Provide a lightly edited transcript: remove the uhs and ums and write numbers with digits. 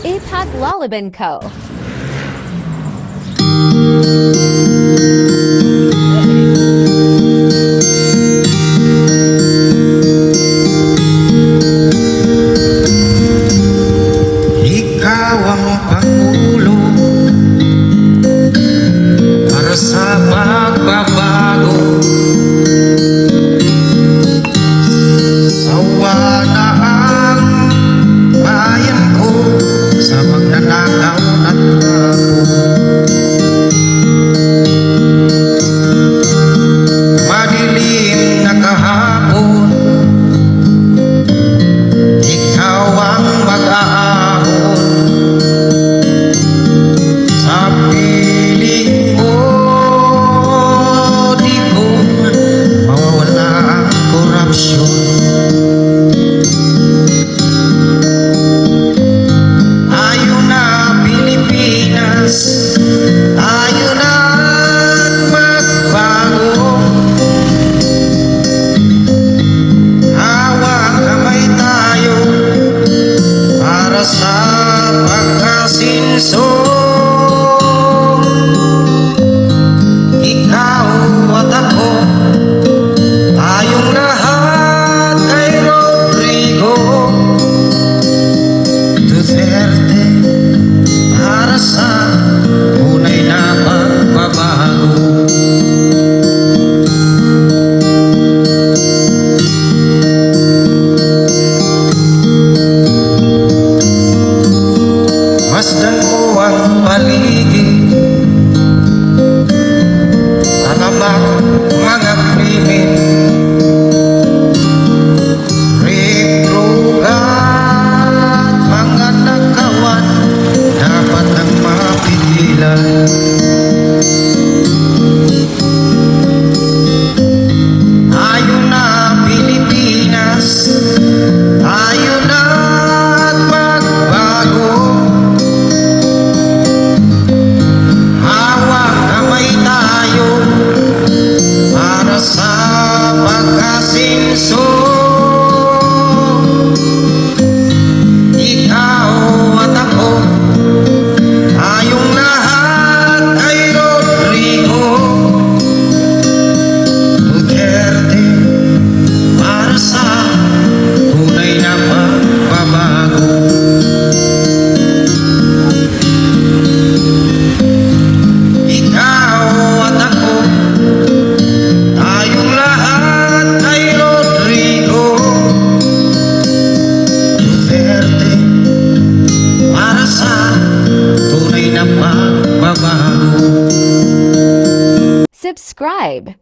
Ipag-Lalaban Co. Ikaw ang Pangulo para sa pagbabago. Sawa na ang bayan ko sa magnanakaw at trapo. Madilim na kahapon, ikaw ang mag-aahon sa piling mo. Di ko mawawala ang korupsyon. Tayo na Pilipinas, tayo na magbago. Hawak kamay tayo para sa pagkasinso. Ikaw at ako, tayong lahat kay Rodrigo Duterte para sa tunay na pagbabago. Masdan ko ang paligid, alamat mga krimen, rape, droga, mga nakawan, dapat nang mapigilan. Tayo na Pilipinas, tayo na at magbago. Hawak kamay tayo para sa pagkasinso. Ikaw at ako, tayong lahat kay Rodrigo Duterte para sa tunay na pagbabago. Ikaw at ako, tayong lahat kay Rodrigo Duterte para sa tunay na pagbabago. Subscribe.